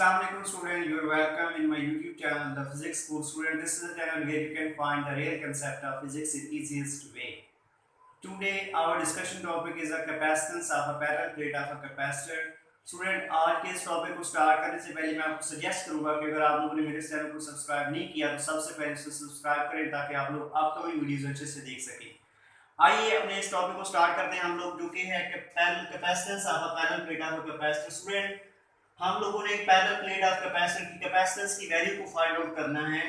Assalamualaikum student, you are welcome in my YouTube channel, The Physics School Student. This is a channel where you can find the real concept of physics in easiest way. Today our discussion topic is a capacitance of a parallel plate of a capacitor. Student आज के इस topic को start करने से पहले मैं आपको suggest करूंगा कि अगर आप लोगों ने मेरे चैनल को सब्सक्राइब नहीं किया तो सबसे पहले इसे सब्सक्राइब करें ताकि आप लोग अपकमिंग वीडियोस अच्छे से देख सकें। आइए अपने इस टॉपिक को स्टार्ट करते हैं हम लोग, जो कि है capacitance of a parallel plate of a capacitor. Student, हम लोगों ने एक पैरेलल प्लेट ऑफ कैपेसिटर की कैपेसिटेंस की वैल्यू को फाइंड आउट करना है।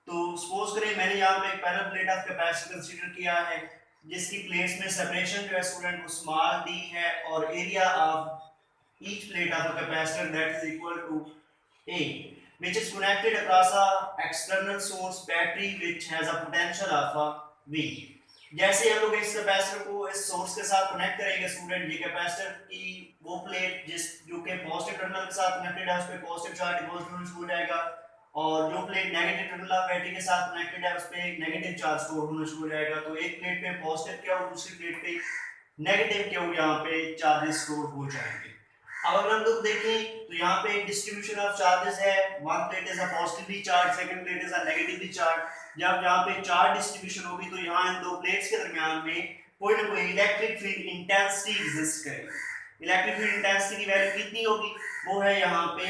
तो सपोज करें मैंने यहाँ पे एक parallel plate of capacitor consider किया है जिसकी प्लेट्स में सेपरेशन जो है स्टूडेंट वो स्मॉल डी है और area of each plate of a capacitor that is equal to A, which is connected across a external source battery which has a potential of a V। जैसे हम लोग इस capacitor को इस source के साथ कनेक्ट करेंगे स्टूडेंट, ये कैपेसिटर की वो प्लेट जो कि पॉजिटिव टर्मिनल के साथ कनेक्टेड है उस पे पॉजिटिव चार्ज डिपॉजिट होना शुरू हो जाएगा, और जो plate negative terminal of battery के साथ कनेक्टेड है उस पे नेगेटिव चार्ज स्टोर होना शुरू हो जाएगा। तो एक प्लेट पे पॉजिटिव क्या हो, दूसरी प्लेट पे नेगेटिव क्या हो, यहाँ पे चार्जेस स्टोर हो जाएंगे। अब अगर हम लोग देखें तो यहाँ पे डिस्ट्रीब्यूशन ऑफ चार्जेस है, one plate is a positively charge, second plate is a negatively charge. जब यहाँ पे चार्ज डिस्ट्रीब्यूशन होगी तो यहाँ इन दो प्लेट्स के दरमियान में कोई ना कोई इलेक्ट्रिक फील्ड इंटेंसिटी एग्जिस्ट करेगी। इलेक्ट्रिक फील्ड इंटेंसिटी की वैल्यू कितनी होगी, वो है यहाँ पे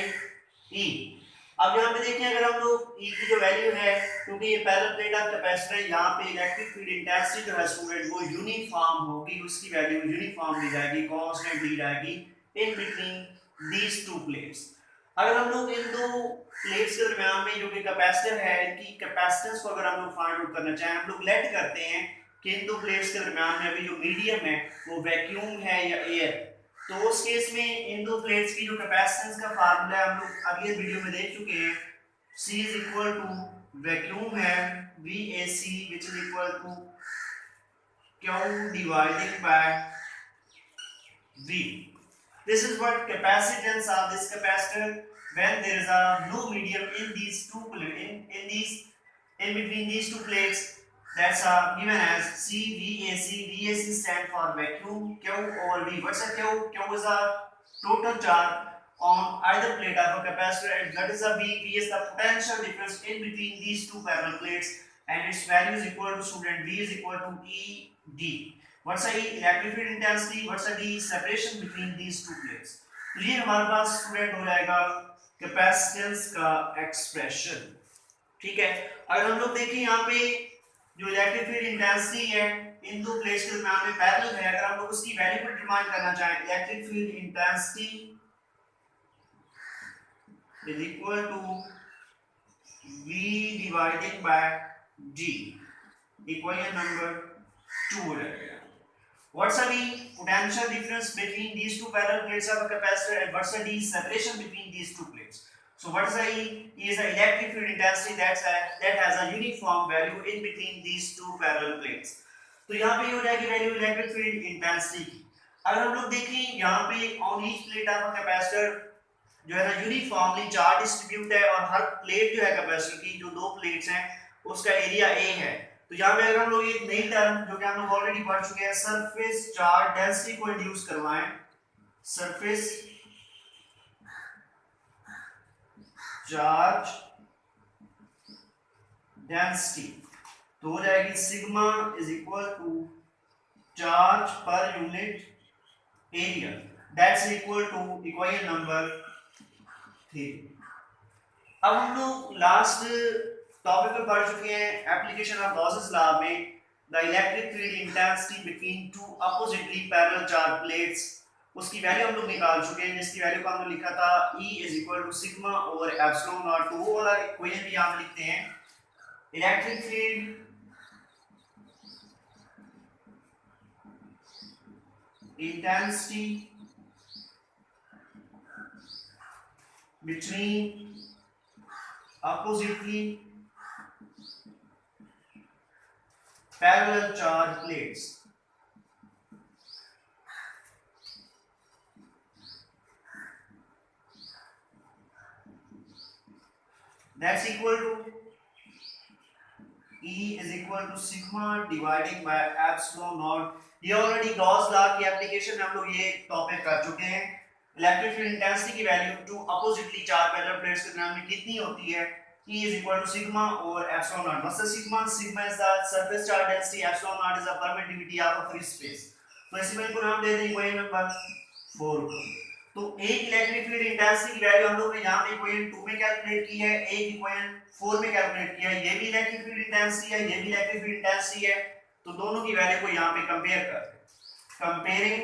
E। अब यहाँ पे देखें अगर हम लोग E की जो वैल्यू है, क्योंकि ये पैरेलल प्लेट ऑफ कैपेसिटर है, यहाँ पे इलेक्ट्रिक फील्ड इंटेंसिटी जो है स्टूडेंट वो यूनिफॉर्म होगी, उसकी वैल्यू यूनिफॉर्म दी जाएगी, कांस्टेंट दी जाएगी in between these two plates। अगर हम लोग इन दो प्लेट्स के दरमियान में जो कि कैपेसिटर है, इनकी कैपेसिटेंस को अगर हम लोग फाइंड आउट करना चाहें, हम लोग लेट करते हैं कि इन दो प्लेट्स के दरमियान में अभी जो मीडियम है वो वैक्यूम है या एयर। तो उस केस में इन दो प्लेट्स की जो कैपेसिटेंस का फार्मूला हम लोग अगले वीडियो में देख चुके हैं। C is equal to vacuum है VAC which is equal to Q divided by V। This is what capacitance of this capacitor when there is a no medium in these two in between these two plates, that's given as CVAC। VAC stand for vacuum, Q over V। What's a Q? Q is a total charge on either plate of a capacitor, and that is a V। V is the potential difference in between these two parallel plates, and its value is equal to student V is equal to ED। What's the E? Electric field intensity। What's the D? Separation between these two plates। तो ये हमारे पास student हो जाएगा capacitance का expression. ठीक है, अगर हम लोग देखें यहाँ पे जो इलेक्ट्रिक फील्ड इंटेंसिटी है इन दो प्लेट्स के दरमियान में पैरेलल है, अगर हम लोग उसकी वैल्यू को डिटरमाइन करना चाहें, electric field intensity is equal to V divided by D। Equation number 2 हो जाएगा। What's the D? Potential difference between these two parallel plates of a capacitor, and what's the D? Separation between these two plates। So what is the E? E is the electric field intensity that has a uniform value in between these two parallel plates। तो यहाँ पे हो जाएगी value electric field intensity की। अगर हम लोग देखें यहाँ पे on each plate of a capacitor जो है ना यूनिफॉर्मली चार्ज डिस्ट्रीब्यूट है, और हर प्लेट जो है कैपेसिटर की जो दो प्लेट्स हैं उसका एरिया A है। तो यहाँ पे अगर हम लोग एक नई टर्म जो कि हम लोग ऑलरेडी पढ़ चुके हैं, सरफेस चार्ज डेंसिटी को इंड्यूस करवाएं, सरफेस चार्ज डेंसिटी, तो हो जाएगी sigma is equal to charge per unit area, that's equal to equation number 3। अब हम लोग लास्ट टॉपिक पे पढ़ चुके हैं एप्लीकेशन ऑफ गॉसेस लॉ में the electric field intensity between two oppositely parallel charge plates. उसकी वैल्यू हम लोग निकाल चुके हैं, जिसकी वैल्यू को हमने लिखा था E is equal to sigma over epsilon nought. तो वो वाला इक्वेशन भी यहां लिखते हैं, electric field intensity between oppositely parallel charge plates। That's equal to E is equal to sigma dividing by epsilon naught। ये ऑलरेडी गॉस लॉ की application में हम लोग ये टॉपिक कर चुके हैं। इलेक्ट्रिक फील्ड इंटेंसिटी की वैल्यू टू अपोजिटली चार पैरेलल प्लेट्स के दरमियान में कितनी होती है? E is equal to sigma over epsilon naught. What's the sigma? Sigma is the surface charge density. Epsilon naught is the permittivity of a free space. तो इसी को नाम दे दें इक्वेशन नंबर 4 को। तो एक इलेक्ट्रिक फील्ड इंटेंसिटी की value हम लोग ने यहाँ पे इक्वेशन 2 में कैलकुलेट की है, एक इक्वेशन 4 में कैलकुलेट किया है। ये भी इलेक्ट्रिक फील्ड इंटेंसिटी है, ये भी इलेक्ट्रिक फील्ड इंटेंसिटी है। तो दोनों की वैल्यू को यहाँ पे कंपेयर करते हैं। कंपेयरिंग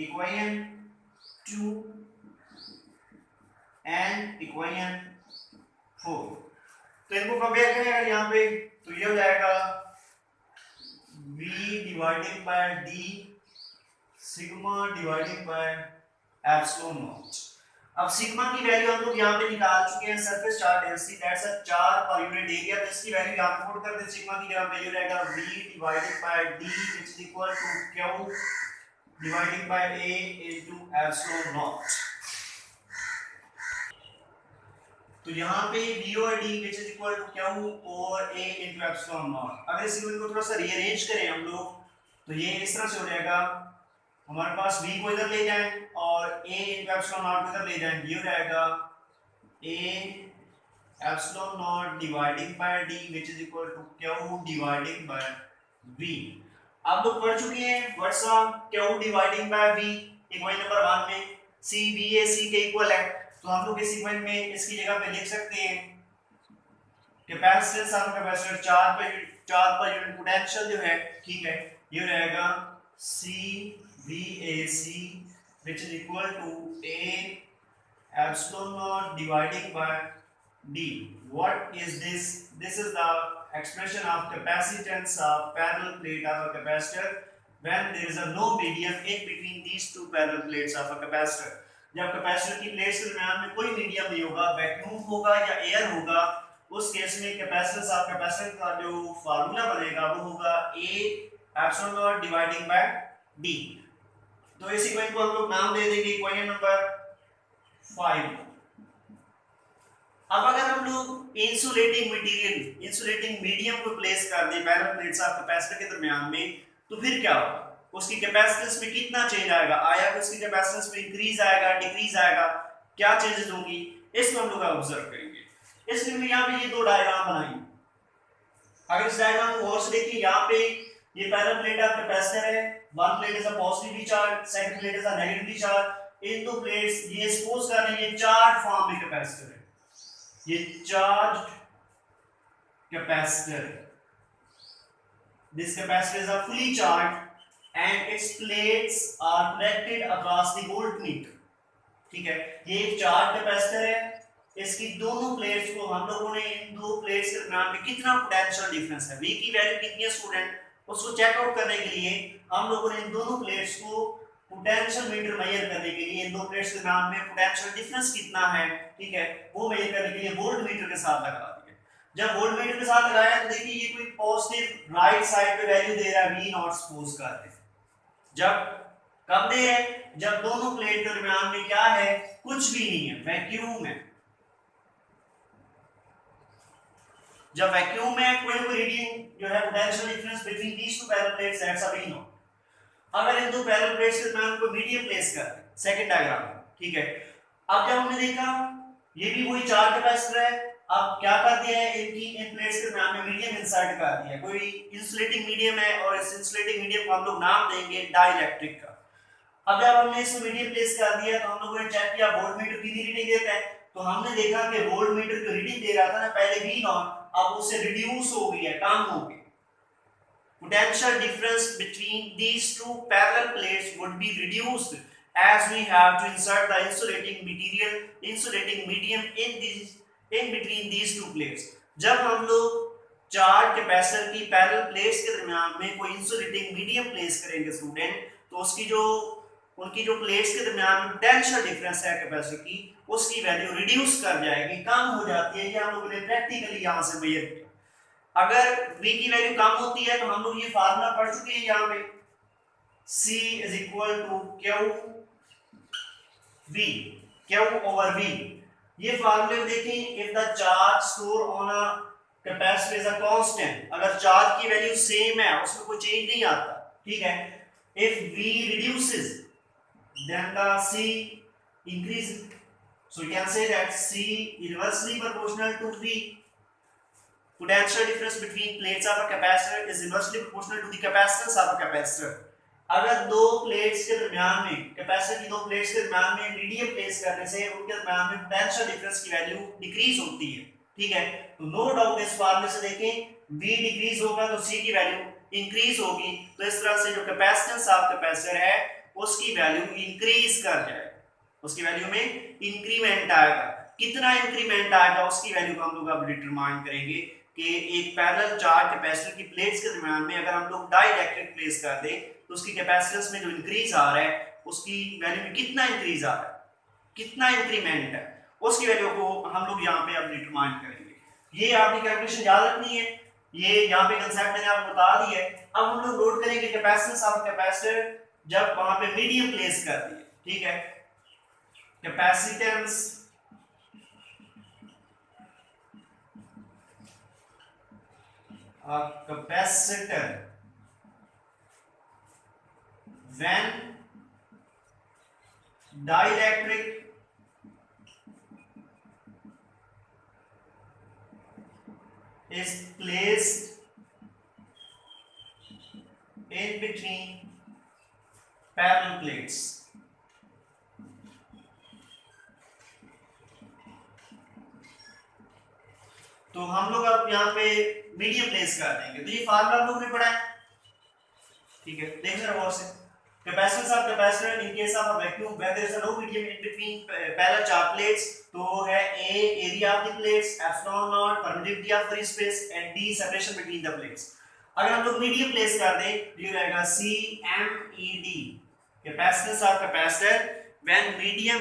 इक्वेशन 2 एंड इक्वेशन 4, तो इनको कंपेयर करें अगर यहाँ पे, तो ये हो जाएगा V divided by D sigma divided by epsilon nought. अब सिग्मा की वैल्यू हम लोग यहाँ पे निकाल चुके हैं, surface charge density that's a charge per unit area. तो इसकी वैल्यू यहाँ पे पुट कर दे, सिग्मा की वैल्यू रहेगा V divided by D which is equal to Q divided by A into epsilon nought. तो यहाँ पे V और D which is equal to Q और A into epsilon naught। अगर इस इक्वेशन को थोड़ा सा रीअरेंज करें हम लोग, तो ये इस तरह से हो जाएगा, हमारे पास V को इधर ले जाएं और A into epsilon naught को इधर ले जाएं, ये हो जाएगा A epsilon naught dividing by D which is equal to Q dividing by V। आप लोग पढ़ चुके हैं what's Q dividing by V equation number 1 में, C V A C के इक्वल है। तो हम लोग इस इक्वेशन में इसकी जगह पे लिख सकते हैं कैपेसिटेंस ऑफ कैपेसिटर चार पर यूनिट पोटेंशियल जो है, ठीक है, ये रहेगा CVAC which is equal to A epsilon naught dividing by D। What is this? This is the expression of capacitance of parallel plate of a capacitor when there is a no medium in between these two parallel plates of a capacitor। जब capacitor की plates के दरमियान में कोई medium नहीं होगा, vacuum होगा या एयर होगा, उस केस में कैपेसिटेंस ऑफ कैपेसिटर का जो फार्मूला बनेगा वो होगा A epsilon naught dividing bye D। तो इस इक्वेशन को हम लोग नाम दे देंगे इक्वेशन नंबर 5। अब अगर हम लोग इंसुलेटिंग मटेरियल, इंसुलेटिंग मीडियम को प्लेस कर दें पैरेलल प्लेट्स ऑफ कैपेसिटर के दरमियान में, तो फिर क्या होगा? उसकी कैपेसिटेंस में कितना चेंज आएगा? आया कि उसकी कैपेसिटेंस में इंक्रीज आएगा, डिक्रीज आएगा, क्या चेंजेस होंगी, इसको हम लोग ऑब्जर्व करेंगे। इसलिए मैं यहाँ पे ये दो डायग्राम बनाई। अगर इस डायग्राम को गौर से देखिए, यहाँ पे ये पैरेलल प्लेट ऑफ कैपेसिटर है, one plate is a positively charge, second plate is a negatively charge. इन दो प्लेट्स ये सपोज कर रहे हैं ये चार्ज फॉर्म में कैपेसिटर है, ये चार्ज कैपेसिटर है। This capacitor is a fully charge and its plates are connected across the voltmeter। ठीक है, ये एक चार्ज कैपेसिटर है, इसकी दोनों प्लेट्स को हम लोगों ने इन दो प्लेट्स के दरमियान में कितना पोटेंशियल डिफरेंस है, V की वैल्यू कितनी है स्टूडेंट, उसको चेक आउट करने के लिए हम लोगों ने इन दोनों प्लेट्स को पोटेंशियल मीटर मेजर करने के लिए, इन दो प्लेट्स के दरमियान में पोटेंशियल डिफरेंस कितना है, ठीक है, वो मेजर करने के लिए वोल्टमीटर के साथ लगा दिया। जब वोल्टमीटर के साथ लगाया तो देखिए ये कोई पॉजिटिव राइट साइड पे वैल्यू दे रहा है V नॉट सपोज कर रहे हैं। जब कब दे रहे हैं? जब दोनों प्लेट के दरमियान में क्या है, कुछ भी नहीं है, वैक्यूम है। जब वैक्यूम में कोई रीडिंग जो है potential difference between these two parallel plates that's a V nought. अगर इन दो पैरेलल प्लेट्स के दरमियान को मीडियम प्लेस कर दें, सेकंड डायग्राम में, ठीक है। अब जब हमने देखा ये भी वही चार्ज कैपेसिटर है, अब क्या कर दिया है, इनकी इन प्लेट्स के दरमियान में मीडियम इंसर्ट कर दिया है, कोई इंसुलेटिंग मीडियम है, और इस इंसुलेटिंग मीडियम को हम लोग नाम देंगे डाइलेक्ट्रिक का। अब जब हमने इसको मीडियम प्लेस कर दिया तो हम लोगों ने चेक किया वोल्टमीटर कितनी रीडिंग देता है, तो हमने देखा कि वोल्टमीटर जो रीडिंग दे रहा था ना पहले V नॉट, अब उससे रिड्यूस हो गई है, कम हो गई। Potential difference between these two parallel plates would be reduced as we have to insert the insulating medium in between these two plates। जब हम लोग चार्ज कैपेसिटर की पैरेलल प्लेट्स के दरमियान में कोई इंसुलेटिंग मीडियम प्लेस करेंगे स्टूडेंट, तो उनकी जो प्लेट्स के दरमियान में पोटेंशियल डिफरेंस है कैपेसिटर की, उसकी वैल्यू रिड्यूस कर जाएगी, कम हो जाती है। ये हम लोगों ने प्रैक्टिकली यहां से मेजर किया। अगर V की वैल्यू कम होती है तो हम लोग ये फार्मूला पढ़ चुके हैं यहाँ पे, C is equal to Q over V। ये फार्मूले में देखें, if the charge stored on a capacitor is a constant, अगर चार्ज की वैल्यू सेम है, उसमें कोई चेंज नहीं आता, ठीक है, if V reduces then the C increases, so you can say that C inversely proportional to V. Potential difference between plates of a capacitor is inversely proportional to the capacitance of a capacitor. अगर दो plates के दरमियान में, capacitor की दो plates के दरमियान में मीडियम प्लेस करने से उनके दरमियान में पोटेंशियल डिफरेंस की वैल्यू डिक्रीज होती है, ठीक है, तो नो डाउट इस फार्मूले से देखें V डिक्रीज होगा तो C की वैल्यू इंक्रीज होगी, तो इस तरह से जो कैपेसिटेंस ऑफ कैपेसिटर है उसकी वैल्यू इंक्रीज कर जाएगा, उसकी वैल्यू में इंक्रीमेंट आएगा। कितना इंक्रीमेंट आएगा उसकी वैल्यू को हम लोग अब डिटरमाइन करेंगे कि एक पैरेलल चार कैपेसिटर की प्लेट्स के दरमियान में अगर हम लोग डाइइलेक्ट्रिक प्लेस कर दें तो उसकी कैपेसिटेंस में जो इंक्रीज आ रहा है उसकी वैल्यू में कितना इंक्रीज आ रहा है, कितना इंक्रीमेंट है, उसकी वैल्यू को हम लोग यहाँ पे अब डिटरमाइन करेंगे। ये आपकी कैलकुलेशन याद रखनी है, ये यहाँ पे कंसेप्ट मैंने आपको बता दिया है। अब हम लोग नोट करेंगे कैपेसिटेंस ऑफ कैपेसिटर जब वहां पे मीडियम प्लेस कर दिए, ठीक है, capacitance a capacitor when dielectric is placed in between parallel plates. तो हम लोग अब यहाँ पे मीडियम प्लेस कर देंगे, तो ये फार्मूला हम लोग ने पढ़ा है, ठीक है, देख जरा गौर से। Capacitance of capacitor in case of a vacuum where there is no medium in between parallel charge plates, तो है A area of the plates, epsilon nought permittivity of free space and D separation between the plates. अगर हम लोग medium place कर दें तो ये रहेगा C M E D, capacitance of capacitor when medium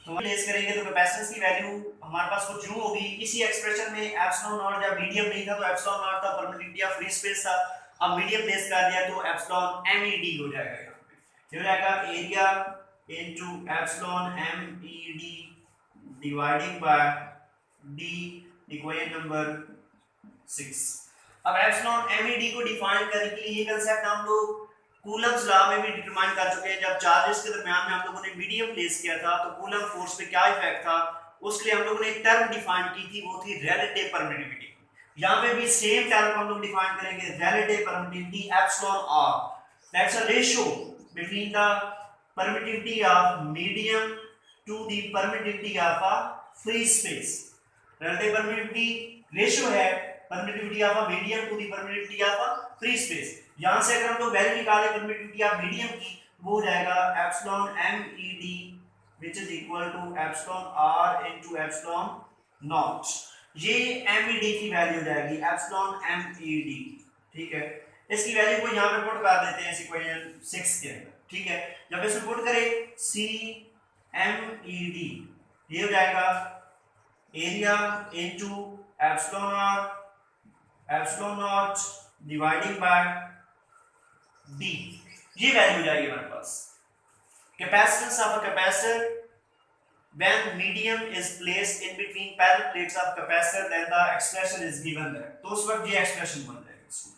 तो प्लेस करेंगे तो कैपेसिटेंस की वैल्यू हमारे पास कुछ यूं होगी, इसी एक्सप्रेशन में एप्सिलॉन नॉट जब मीडियम नहीं था तो एप्सिलॉन नॉट था, परमिटिविटी ऑफ फ्री स्पेस था, अब मीडियम प्लेस कर दिया तो एप्सिलॉन एमईडी हो जाएगा, यहाँ पे ये हो जाएगा area into epsilon M E D dividing by D, equation number 6। अब एप्सिलॉन एमईडी को डिफाइन करने के लिए ये कांसेप्ट हम लोग कूलम्स लॉ में भी डिटरमाइन कर चुके हैं। जब चार्जेस के दरमियान में हम लोगों ने मीडियम प्लेस किया था तो कूलम फोर्स पे क्या इफेक्ट था, उसके लिए हम लोगों ने एक टर्म डिफाइन की थी, वो थी रिलेटिव परमिटिविटी। यहाँ पे भी सेम टर्म हम लोग डिफाइन करेंगे, relative permittivity epsilon R, that's a ratio between the permittivity of medium to the permittivity of a free space. Relative permittivity ratio है permittivity of a medium to the permittivity of a free space. यहां से अगर हम लोग value निकाले permittivity of medium की, वो हो जाएगा epsilon MED which is equal to epsilon R into epsilon nought. ये एमईडी की वैल्यू हो जाएगी एप्सिलॉन एमईडी, ठीक है। इसकी वैल्यू को यहां पे पुट कर देते हैं इस इक्वेशन 6 के अंदर, ठीक है। जब इसको पुट करें सी एमईडी, ये हो जाएगा area into epsilon R epsilon naught dividing by D, ये वैल्यू हो जाएगी हमारे पास। Capacitance of a capacitor when medium is placed in between parallel plates of capacitor then the expression is given there, तो उस वक्त ये एक्सप्रेशन बन जाएगा इसमें,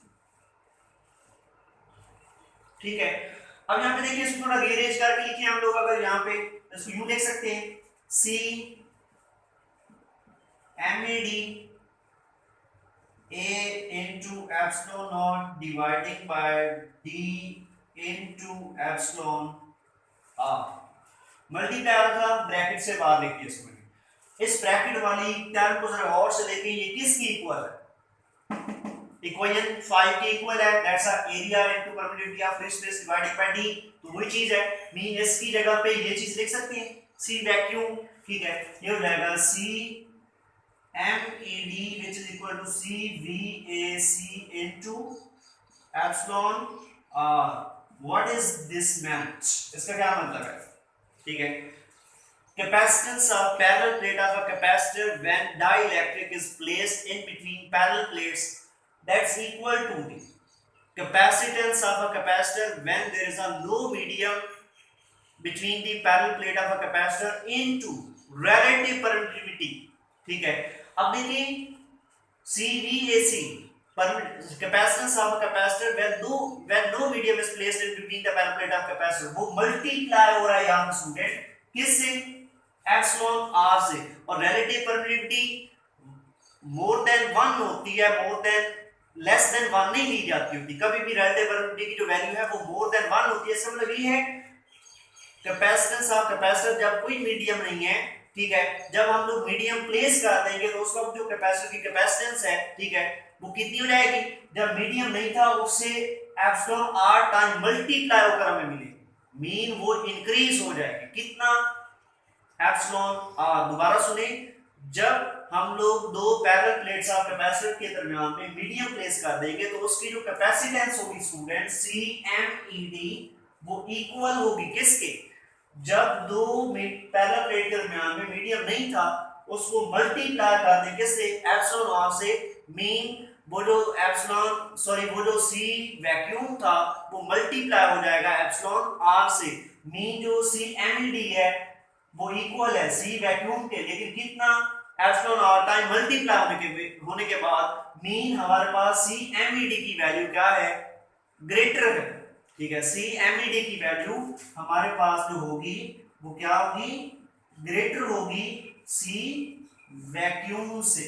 ठीक है। अब यहाँ पे देखिए इसको थोड़ा रीअरेंज करके लिखिए हम लोग, अगर यहाँ पे इसको यूं लिख सकते हैं C MED A into epsilon naught dividing by D into epsilon R, multiply आ रहा था ब्रैकेट से बाहर देखिए इसमें, इस ब्रैकेट वाली टर्म को जरा और से देखिए, ये किसकी इक्वल है, इक्वेशन 5 के इक्वल है, that's a area into permittivity of free space divided by D, तो वही चीज है। मीन इसकी जगह पे ये चीज लिख सकते हैं सी वैक्यूम, ठीक है, ये हो जाएगा सी MED which is equal to CVAC into epsilon R। What is this meant? इसका क्या मतलब है, ठीक है। Capacitance of parallel plate of a capacitor when dielectric is placed in between parallel plates, that's equal to the capacitance of a capacitor when there is a no medium between the parallel plate of a capacitor into relative permittivity, ठीक है। अब देखिए CVAC capacitance of a capacitor when no medium is placed in between the parallel plate of capacitor, वो multiply हो रहा है यहाँ पे स्टूडेंट किससे, एप्सिलॉन आर से, और रिलेटिव परमिटिविटी मोर देन 1 होती है, मोर देन लेस देन 1 नहीं ली जाती होती, कभी भी रिलेटिव परमिटिविटी की जो वैल्यू है वो मोर देन 1 होती है। इसका मतलब ये है कैपेसिटेंस ऑफ कैपेसिटर जब कोई मीडियम नहीं है, ठीक है, जब हम लोग मीडियम प्लेस कर देंगे तो उस वक्त जो कैपेसिटर की कैपेसिटेंस है, ठीक है, वो कितनी हो जाएगी, जब मीडियम नहीं था उससे एप्सिलॉन आर टाइम मल्टीप्लाई होकर हमें मिले, मीन वो इंक्रीज हो जाएगी, कितना, एप्सिलॉन आर। दोबारा सुने, जब हम लोग दो पैरेलल प्लेट्स ऑफ कैपेसिटर के दरमियान में मीडियम प्लेस कर देंगे तो उसकी जो कैपेसिटेंस होगी स्टूडेंट CMED वो इक्वल होगी किसके, जब दो पैरेलल प्लेट के दरमियान में मीडियम नहीं था उसको मल्टीप्लाई कर दें किससे, एप्सिलॉन आर से, मीन वो जो एप्सिलॉन सॉरी वो जो C वैक्यूम था वो मल्टीप्लाई हो जाएगा एप्सिलॉन आर से, मीन जो CMED है वो इक्वल है C वैक्यूम के, लेकिन कितना, एप्सिलॉन आर टाइम मल्टीप्लाई होने के बाद मीन हमारे पास CMED की वैल्यू क्या है, ग्रेटर है, ठीक है, CMED की वैल्यू हमारे पास जो होगी वो क्या होगी, ग्रेटर होगी C वैक्यूम से,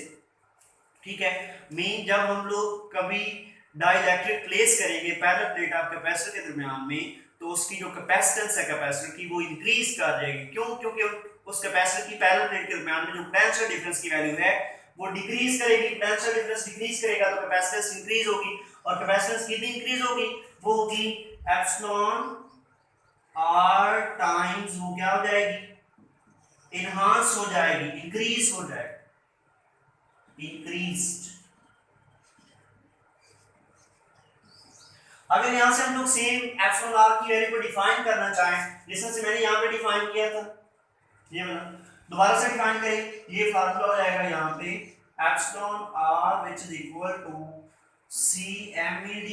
ठीक है। मीन जब हम लोग कभी डाइइलेक्ट्रिक प्लेस करेंगे पैरेलल प्लेट ऑफ कैपेसिटर के दरमियान में तो उसकी जो कैपेसिटेंस है कैपेसिटर की वो इंक्रीज कर जाएगी, क्यों, क्योंकि उस कैपेसिटर की पैरेलल प्लेट के दरमियान में जो पोटेंशियल डिफरेंस की वैल्यू है वो डिक्रीज करेगी, पोटेंशियल डिफरेंस डिक्रीज करेगा तो कैपेसिटेंस इंक्रीज होगी, और कैपेसिटेंस कितनी इंक्रीज होगी, वो होगी एप्सिलॉन आर टाइम्स वो क्या हो जाएगी, इनहांस हो जाएगी, इंक्रीज हो जाएगी, इंक्रीज्ड। अगर यहां से हम लोग सेम एप्सिलॉन आर की वैल्यू को डिफाइन करना चाहें, जैसे से मैंने यहां पे डिफाइन किया था, ये वाला दोबारा से डिफाइन करें, ये फार्मूला हो जाएगा यहां पे epsilon R which is equal to CMED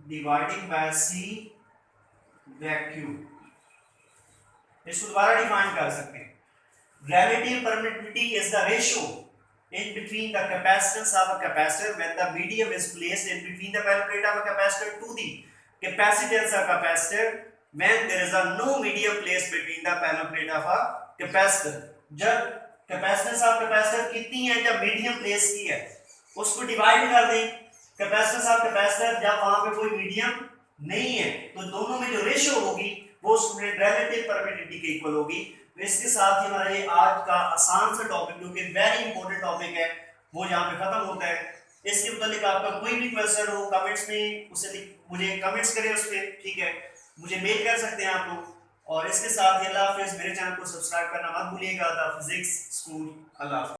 dividing by C vacuum. इसको दोबारा डिफाइन कर सकते हैं, relative permittivity is the ratio in between the capacitance of a capacitor when the medium is placed in between the parallel plate of a capacitor to the capacitance of capacitor when there is a no medium placed between the parallel plate of a capacitor। जब capacitance of capacitor कितनी है, जब medium place की है उसको divide कर दें capacitance of capacitor, जब वहां पे कोई मीडियम नहीं है तो दोनों में जो रेशियो होगी वो स्टूडेंट रिलेटिव परमिटिविटी के इक्वल होगी। तो इसके साथ ही हमारा ये आज का आसान सा टॉपिक जो कि वेरी इंपॉर्टेंट टॉपिक है वो यहाँ पे खत्म होता है। इसके मुतालिक आपका कोई भी क्वेश्चन हो कमेंट्स में उसे मुझे कमेंट्स करें उस पर, ठीक है, मुझे मेल कर सकते हैं आप लोग। और इसके साथ ही अल्लाह हाफिज़, मेरे चैनल को सब्सक्राइब करना मत भूलिएगा। द फिजिक्स स्कूल, अल्लाह हाफिज़।